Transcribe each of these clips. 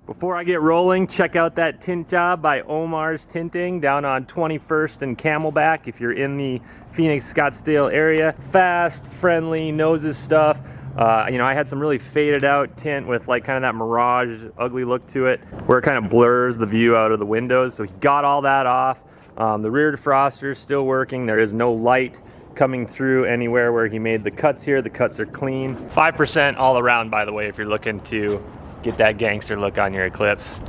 Before I get rolling, check out that tint job by Omar's Tinting down on 21st and Camelback if you're in the Phoenix, Scottsdale area. Fast, friendly, knows his stuff. You know, I had some really faded out tint with like kind of that mirage, ugly look to it, where it kind of blurs the view out of the windows. So he got all that off. The rear defroster is still working. There is no light coming through anywhere where he made the cuts here. The cuts are clean. 5% all around, by the way, if you're looking to get that gangster look on your Eclipse.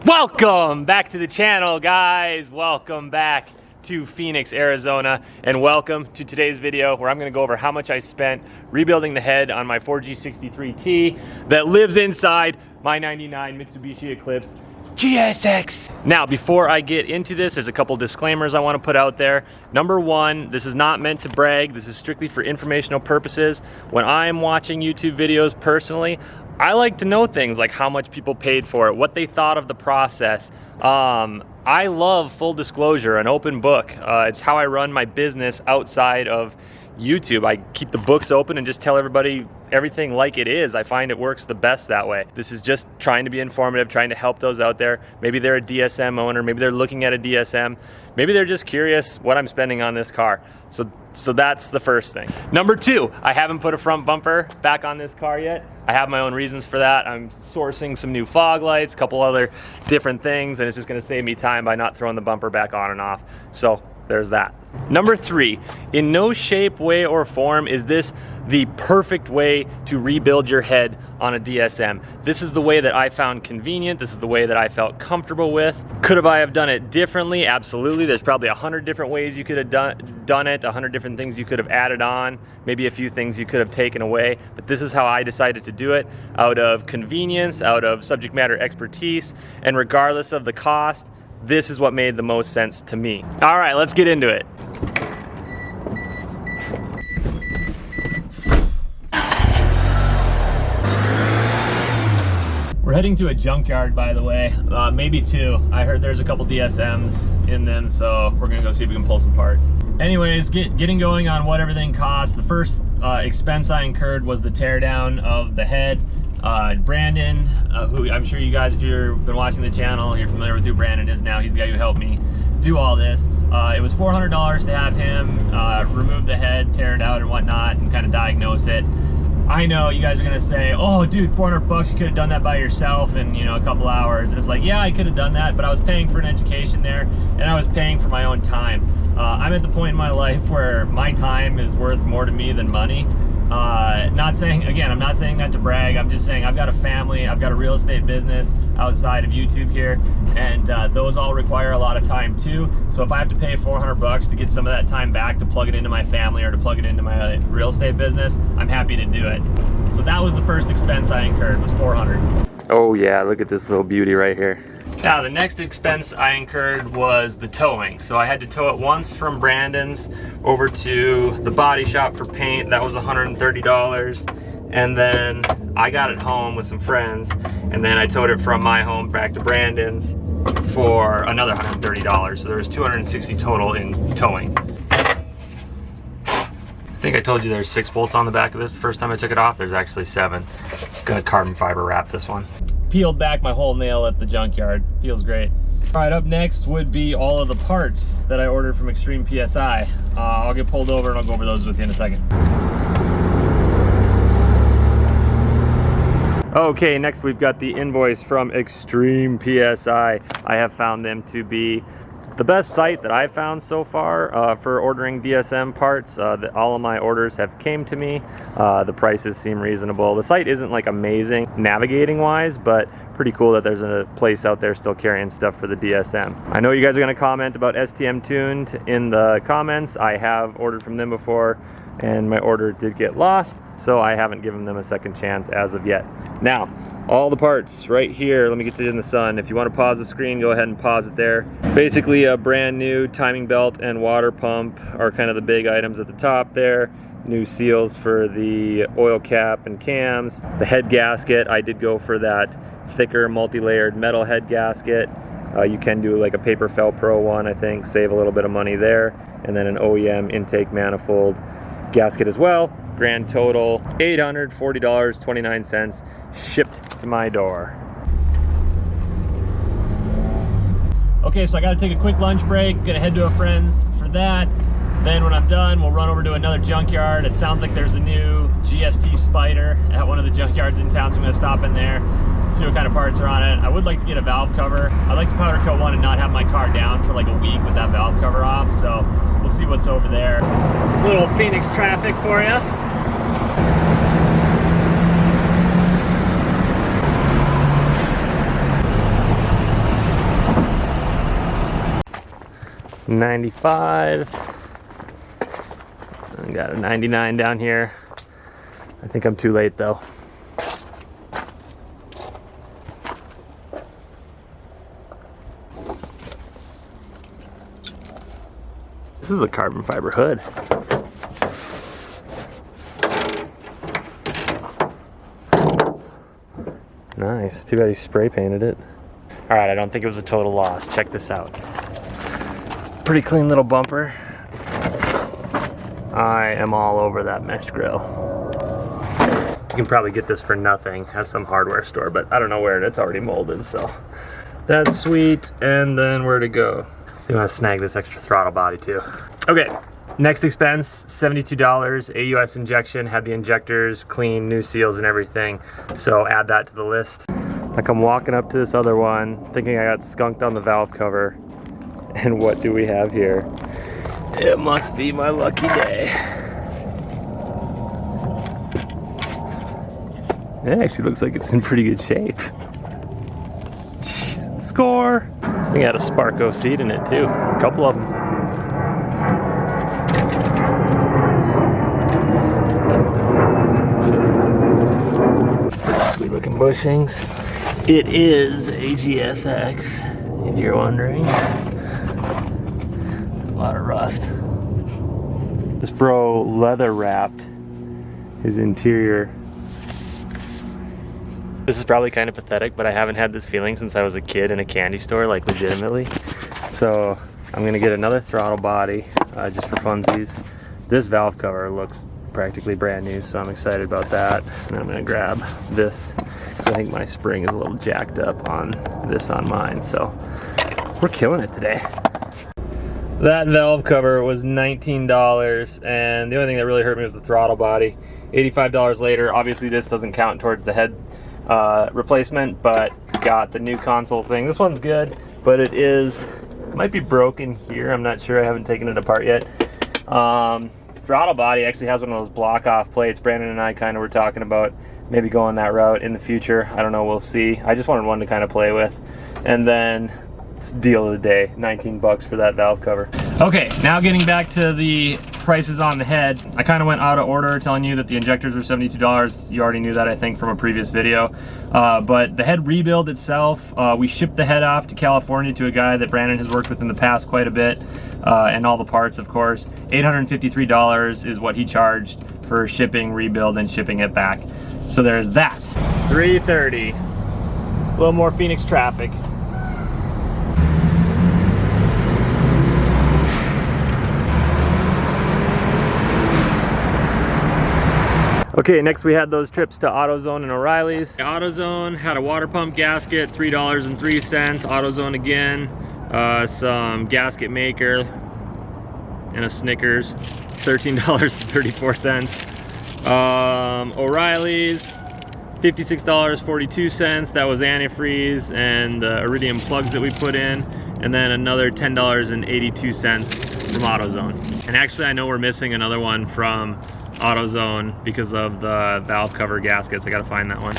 Welcome back to the channel, guys. Welcome back to Phoenix, Arizona, and welcome to today's video where I'm going to go over how much I spent rebuilding the head on my 4G63T that lives inside my 99 Mitsubishi Eclipse GSX. Now, before I get into this, there's a couple disclaimers I want to put out there. Number one, this is not meant to brag. This is strictly for informational purposes. When I'm watching YouTube videos personally, I like to know things like how much people paid for it, what they thought of the process. I love full disclosure, an open book. It's how I run my business outside of YouTube. I keep the books open and just tell everybody everything like it is. I find it works the best that way. This is just trying to be informative, trying to help those out there. Maybe they're a DSM owner, maybe they're looking at a DSM, maybe they're just curious what I'm spending on this car. So that's the first thing. Number two, I haven't put a front bumper back on this car yet. I have my own reasons for that. I'm sourcing some new fog lights, a couple other different things, and it's just gonna save me time by not throwing the bumper back on and off. So there's that. Number three, in no shape, way, or form is this the perfect way to rebuild your head on a DSM. This is the way that I found convenient. This is the way that I felt comfortable with. Could I have done it differently? Absolutely. There's probably 100 different ways you could have done it, 100 different things you could have added on, maybe a few things you could have taken away, but this is how I decided to do it, out of convenience, out of subject matter expertise, and regardless of the cost, this is what made the most sense to me. All right, let's get into it. We're heading to a junkyard, by the way, maybe two. I heard there's a couple DSMs in them, so we're gonna go see if we can pull some parts. Anyways, getting going on what everything cost. The first expense I incurred was the teardown of the head. Brandon, who I'm sure you guys, if you've been watching the channel, you're familiar with who Brandon is now. He's the guy who helped me do all this. It was $400 to have him remove the head, tear it out and whatnot, and kind of diagnose it. I know you guys are gonna say, oh dude, 400 bucks, you could have done that by yourself in, you know, a couple hours. And it's like, yeah, I could have done that, but I was paying for an education there, and I was paying for my own time. I'm at the point in my life where my time is worth more to me than money. Not saying, again, I'm not saying that to brag. I'm just saying I've got a family, I've got a real estate business outside of YouTube here, and those all require a lot of time too. So if I have to pay 400 bucks to get some of that time back to plug it into my family or to plug it into my real estate business, I'm happy to do it. So that was the first expense I incurred, was 400. Oh yeah, look at this little beauty right here. Now, the next expense I incurred was the towing. So I had to tow it once from Brandon's over to the body shop for paint. That was $130. And then I got it home with some friends, and then I towed it from my home back to Brandon's for another $130. So there was $260 total in towing. I think I told you there's 6 bolts on the back of this the first time I took it off. There's actually 7. Gonna carbon fiber wrap this one. Peeled back my whole nail at the junkyard. Feels great. All right, up next would be all of the parts that I ordered from Extreme PSI. I'll get pulled over and I'll go over those with you in a second. Okay, next we've got the invoice from Extreme PSI. I have found them to be the best site that I've found so far for ordering DSM parts. All of my orders have came to me. The prices seem reasonable. The site isn't like amazing navigating wise, but pretty cool that there's a place out there still carrying stuff for the DSM. I know you guys are going to comment about STM Tuned in the comments. I have ordered from them before and my order did get lost, so I haven't given them a second chance as of yet. Now, all the parts right here, let me get you in the sun. If you want to pause the screen, go ahead and pause it there. Basically a brand new timing belt and water pump are kind of the big items at the top there. New seals for the oil cap and cams. The head gasket, I did go for that thicker multi-layered metal head gasket. You can do like a paper Felpro one, I think, save a little bit of money there. And then an OEM intake manifold gasket as well. Grand total, $840.29 shipped to my door. Okay, so I gotta take a quick lunch break, gonna head to a friend's for that. Then when I'm done, we'll run over to another junkyard. It sounds like there's a new GST Spider at one of the junkyards in town, so I'm gonna stop in there, see what kind of parts are on it. I would like to get a valve cover. I'd like to powder coat one and not have my car down for like a week with that valve cover off, so we'll see what's over there. Little Phoenix traffic for you. $95. I got a 99 down here. I think I'm too late though. This is a carbon fiber hood. Nice. Too bad he spray painted it. All right, I don't think it was a total loss. Check this out. Pretty clean little bumper. I am all over that mesh grill. You can probably get this for nothing at some hardware store, but I don't know where it's already molded, so that's sweet. And then where to go? I'm gonna snag this extra throttle body too. Okay, next expense, $72, AUS injection, had the injectors clean, new seals and everything, so add that to the list. Like I'm walking up to this other one, thinking I got skunked on the valve cover, and what do we have here? It must be my lucky day. It actually looks like it's in pretty good shape. Jeez, score! This thing had a Sparco seat in it too. A couple of them. Pretty sweet looking bushings. It is a GSX, if you're wondering. A lot of rust. This bro leather wrapped his interior. This is probably kind of pathetic, but I haven't had this feeling since I was a kid in a candy store, like legitimately. So I'm gonna get another throttle body just for funsies. This valve cover looks practically brand new, so I'm excited about that. And I'm gonna grab this, because I think my spring is a little jacked up on this on mine, so we're killing it today. That valve cover was $19, and the only thing that really hurt me was the throttle body. $85 later. Obviously this doesn't count towards the head replacement, but got the new console thing. This one's good, but it might be broken here. I'm not sure, I haven't taken it apart yet. Throttle body actually has one of those block off plates. Brandon and I kind of were talking about maybe going that route in the future. I don't know, we'll see. I just wanted one to kind of play with. And then deal of the day, 19 bucks for that valve cover. Okay, now getting back to the prices on the head. I kind of went out of order telling you that the injectors were $72. You already knew that, I think, from a previous video. But the head rebuild itself, we shipped the head off to California to a guy that Brandon has worked with in the past quite a bit, and all the parts, of course. $853 is what he charged for shipping, rebuild, and shipping it back. So there's that. 330. A little more Phoenix traffic. Okay, next we had those trips to AutoZone and O'Reilly's. AutoZone had a water pump gasket, $3.03. AutoZone again, some gasket maker and a Snickers, $13.34. O'Reilly's, $56.42. That was antifreeze and the iridium plugs that we put in, and then another $10.82 from AutoZone. And actually, I know we're missing another one from AutoZone because of the valve cover gaskets. I gotta find that one.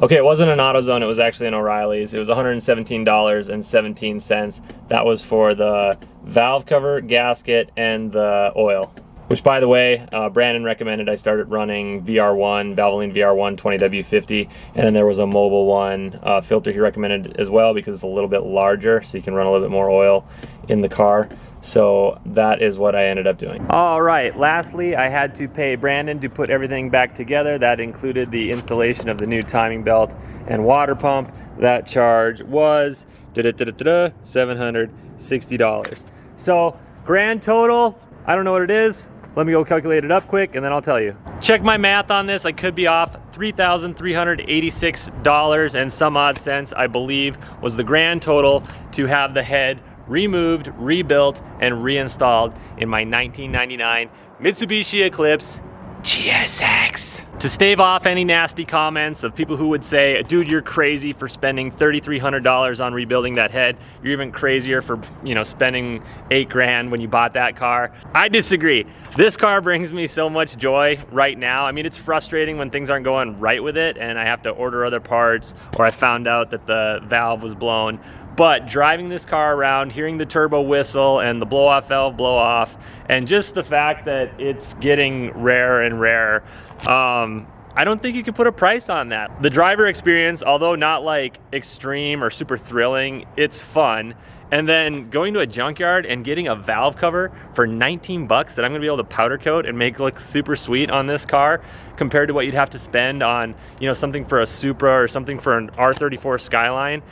Okay, it wasn't an AutoZone, it was actually an O'Reilly's. It was $117.17. That was for the valve cover, gasket, and the oil. Which, by the way, Brandon recommended I started running VR1, Valvoline VR1 20W50, and then there was a Mobil one filter he recommended as well because it's a little bit larger, so you can run a little bit more oil in the car. So that is what I ended up doing. All right, lastly, I had to pay Brandon to put everything back together. That included the installation of the new timing belt and water pump. That charge was $760. So grand total, I don't know what it is. Let me go calculate it up quick and then I'll tell you. Check my math on this. I could be off. $3,386 and some odd cents, I believe, was the grand total to have the head removed, rebuilt, and reinstalled in my 1999 Mitsubishi Eclipse GSX. To stave off any nasty comments of people who would say, dude, you're crazy for spending $3,300 on rebuilding that head. You're even crazier for, you know, spending $8 grand when you bought that car. I disagree. This car brings me so much joy right now. I mean, it's frustrating when things aren't going right with it and I have to order other parts, or I found out that the valve was blown. But driving this car around, hearing the turbo whistle and the blow-off valve blow off, and just the fact that it's getting rarer and rarer, I don't think you can put a price on that. The driver experience, although not like extreme or super thrilling, it's fun. And then going to a junkyard and getting a valve cover for 19 bucks that I'm gonna be able to powder coat and make look super sweet on this car compared to what you'd have to spend on, you know, something for a Supra or something for an R34 Skyline.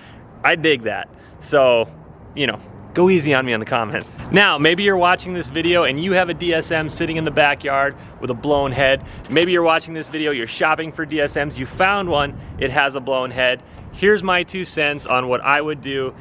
I dig that. So, you know, go easy on me in the comments. Now, maybe you're watching this video and you have a DSM sitting in the backyard with a blown head. Maybe you're watching this video, you're shopping for DSMs, you found one, it has a blown head. Here's my 2 cents on what I would do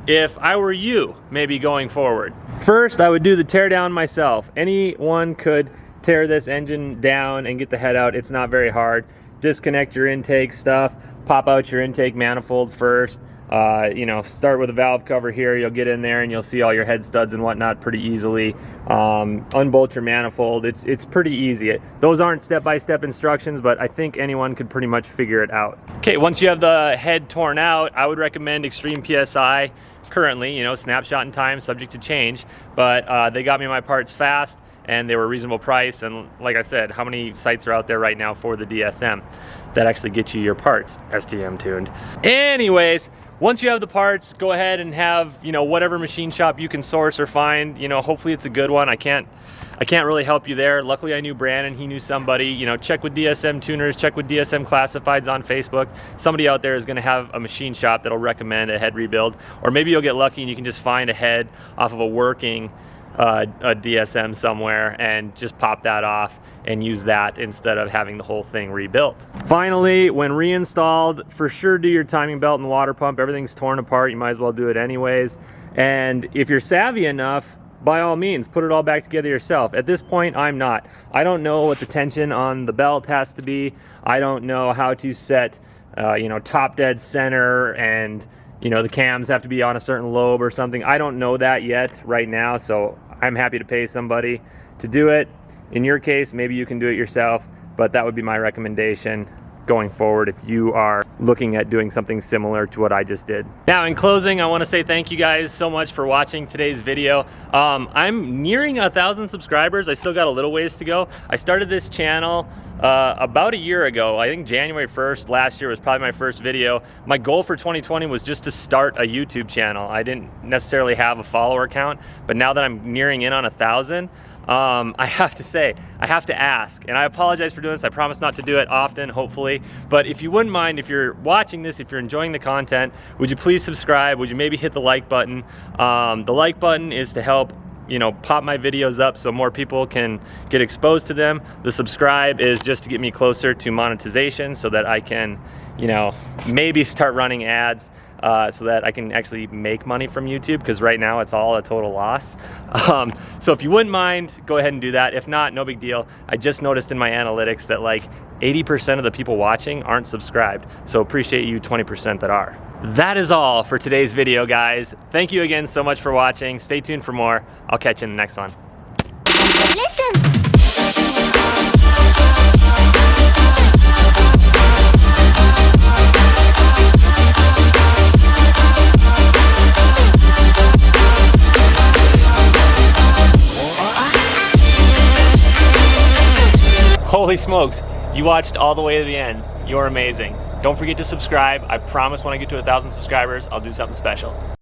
if I were you, maybe going forward. First, I would do the teardown myself. Anyone could tear this engine down and get the head out. It's not very hard. Disconnect your intake stuff, pop out your intake manifold first. You know, start with a valve cover here. You'll get in there and you'll see all your head studs and whatnot pretty easily. Unbolt your manifold. It's pretty easy. Those aren't step-by-step instructions, but I think anyone could pretty much figure it out. Okay, once you have the head torn out, I would recommend Extreme PSI currently, you know, snapshot in time, subject to change, but they got me my parts fast and they were a reasonable price. And like I said, how many sites are out there right now for the DSM that actually get you your parts STM tuned? Anyways, once you have the parts, go ahead and have, you know, whatever machine shop you can source or find. You know, hopefully it's a good one. I can't really help you there. Luckily I knew Brandon, he knew somebody. You know, check with DSM tuners, check with DSM classifieds on Facebook. Somebody out there is gonna have a machine shop that'll recommend a head rebuild. Or maybe you'll get lucky and you can just find a head off of a working a DSM somewhere and just pop that off and use that instead of having the whole thing rebuilt. Finally, when reinstalled, for sure do your timing belt and water pump. Everything's torn apart, you might as well do it anyways. And if you're savvy enough, by all means, put it all back together yourself. At this point, I'm not. I don't know what the tension on the belt has to be. I don't know how to set, you know, top dead center, and you know, the cams have to be on a certain lobe or something. I don't know that yet right now, so I'm happy to pay somebody to do it. In your case, maybe you can do it yourself, but that would be my recommendation going forward if you are looking at doing something similar to what I just did. Now, in closing, I want to say thank you guys so much for watching today's video. I'm nearing 1,000 subscribers. I still got a little ways to go. I started this channel about a year ago. I think January 1st last year was probably my first video. My goal for 2020 was just to start a YouTube channel. I didn't necessarily have a follower count, but now that I'm nearing in on 1,000, I have to say, I have to ask, and I apologize for doing this. I promise not to do it often, hopefully, but if you wouldn't mind, if you're watching this, if you're enjoying the content, would you please subscribe? Would you maybe hit the like button? The like button is to help, you know, pop my videos up so more people can get exposed to them. The subscribe is just to get me closer to monetization so that I can, you know, maybe start running ads so that I can actually make money from YouTube, because right now it's all a total loss. So if you wouldn't mind, go ahead and do that. If not, no big deal. I just noticed in my analytics that like 80% of the people watching aren't subscribed. So appreciate you 20% that are. That is all for today's video, guys. Thank you again so much for watching. Stay tuned for more. I'll catch you in the next one. Listen. Holy smokes, you watched all the way to the end. You're amazing. Don't forget to subscribe. I promise when I get to 1,000 subscribers, I'll do something special.